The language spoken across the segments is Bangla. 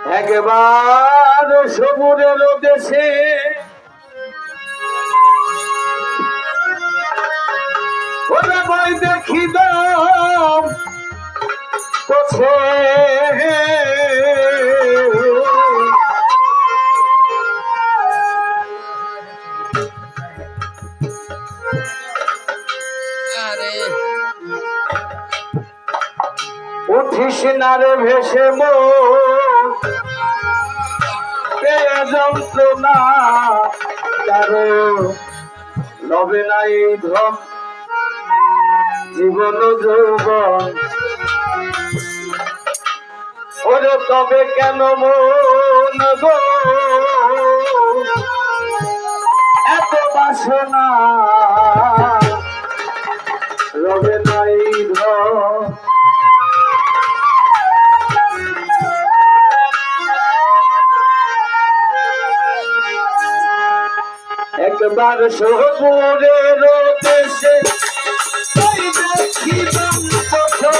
একবার সবুরের দেশে ওরা বই দেখি দাম কোছে উঠিস না রে ভেসে যন্ত্রণা কারো লবে নাই ধন জীবন যৌবন ওরে তবে কেন মন গো এত বাসনা লবে নাই ধন একবার সবুরের দেশে দেখিলাম পথে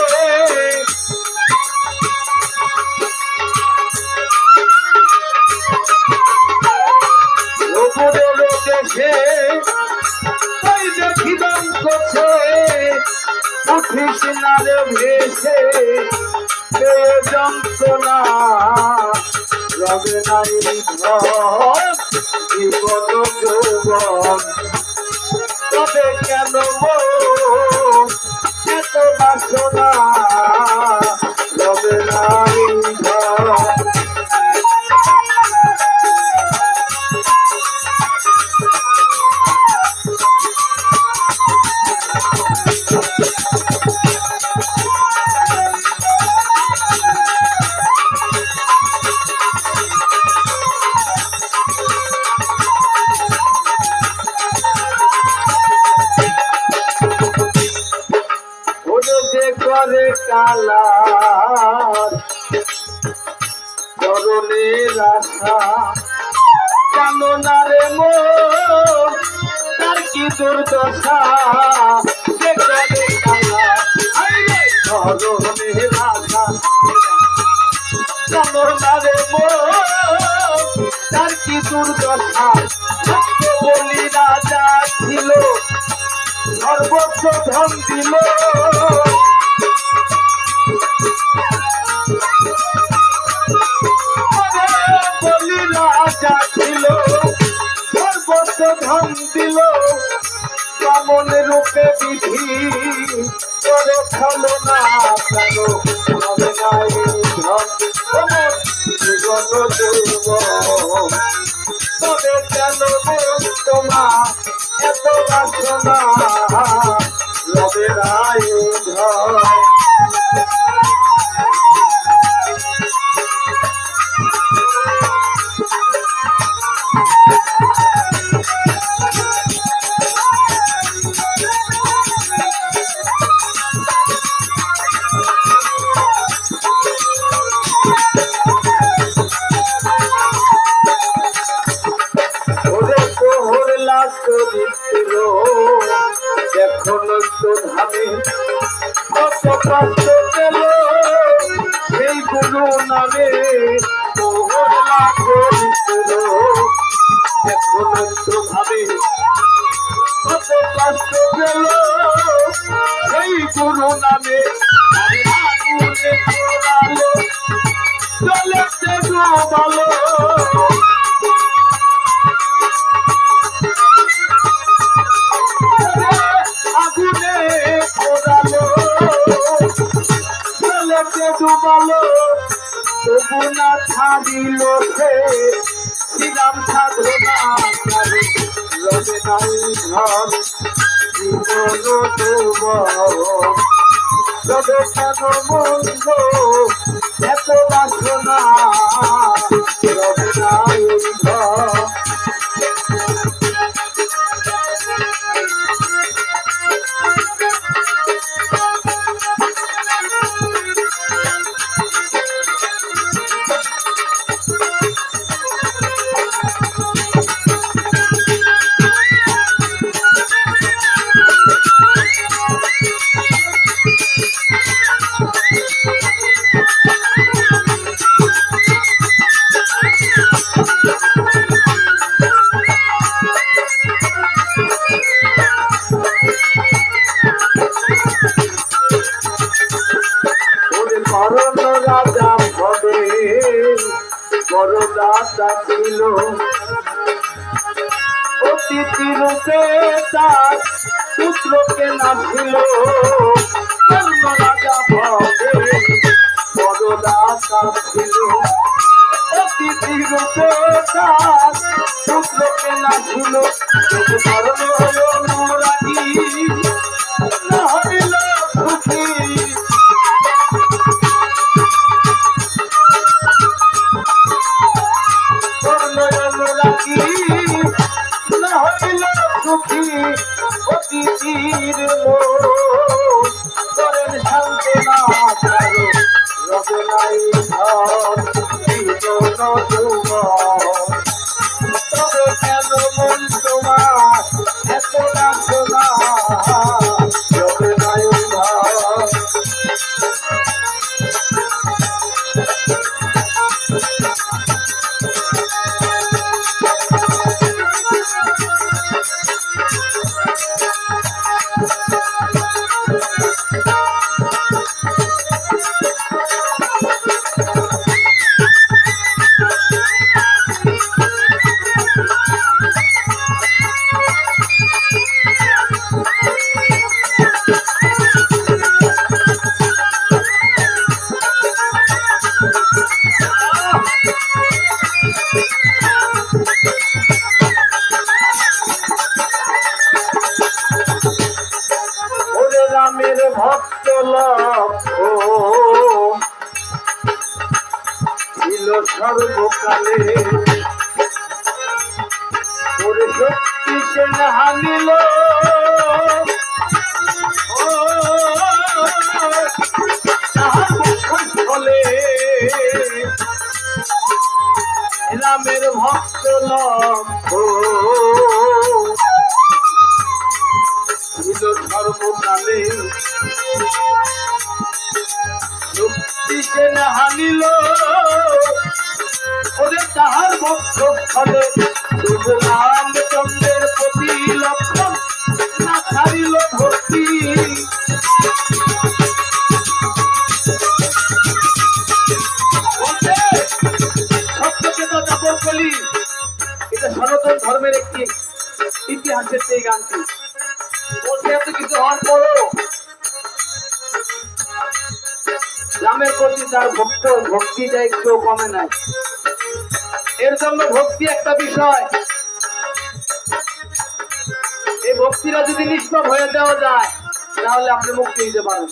সবুরের দেশে দেখিলাম পথে উঠিস না রে ভেসে যন্ত্রণা রবে নাই ধন জীবন যৌবন তবে কেন এত বাসনা রবে নাই ধন করে কালার চরণের আশা জানো না রে মন তার কি দুর্দশা করে কালার চরণের আশা জানো না রে মন তার কি দুর্দশা বলি রাজা ছিল সর্বস্ব ধন দিল বলি রাজা ছিল সর্বস্ব ধন দিল কেমন রূপে বিধি করে খালো না কেন হবে নাই ধন জীবন যৌবন তবে কেন তোমা এত বাসনা রবে নাই ধন এখন তো ধামে কত কষ্ট পেল সেই গুরু নামে এখন তো ভাবে কত কষ্ট পেল সেই গুরু নামে চলেছে বলো ডুবালো তবু না ছাড়িল সে শ্রীরাম সাধনা রবে নাই ধন জীবন যৌবন তবে কেন মন্দ এত বাসনা রবে নাই ধন দাতা ছিল অতিথি রূপে তার পুত্রকে না ছিল কর্ণ রাজা ভবে বড় দাতা ছিল অতিথি রূপে তার পুত্রকে না ছিল কর্ণ হলো অনুরাগী না হইল সুখী সুখী অতিথির করেন শান্তি না কারো রবে নাই তবে কেন মন তোমার এত ডাকো না রবে নাই রামের ভক্ত ছিল সর্বকালে ওরে শক্তি সেন হানিল ফলে রামের ভক্ত ছিল সর্বকালে শক্তি সেন হানিল ওরে তাহার ভক্ত ফলে রামচন্দ্রের প্রতি লক্ষণ না ছাড়িল ভক্তি সত্যকে তো যাপন করি এটা সনাতন ধর্মের একটি ইতিহাসের সেই গানটি বলতে এত কিছু হওয়ার পরও রামের প্রতি তার ভক্তিটা একটু কমে নাই এর জন্য ভক্তি একটা বিষয় এই ভক্তিটা যদি নিষ্পাপ হয়ে দেওয়া যায় তাহলে আপনি মুক্তি দিতে পারেন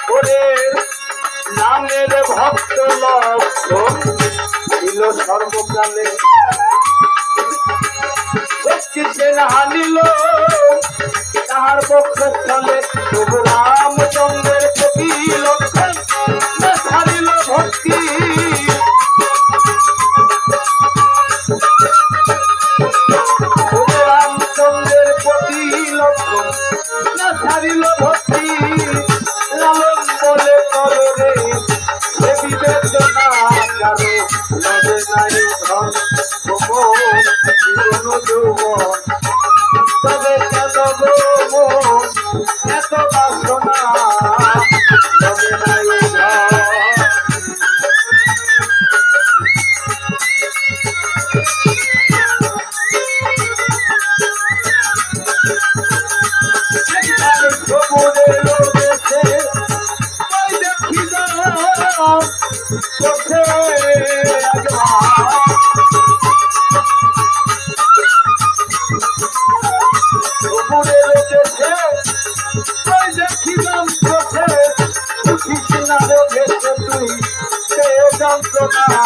ওরে নামের ভক্ত লক্ষণ ছিল সর্বকালে শক্তি সেন হানিল তাহার পক্ষে চলে প্রভু রামচন্দ্রের প্রতি লক্ষণ হারিল ভক্তি রামচন্দ্রের প্রতি লক্ষণ না ছাড়িল ভক্তি লালন বলে করো রে সে বিবেচনা কারো লবে নাই ধন জীবন যৌবন তবে কেন এত বাসনা লবে নাই যন্ত্রণা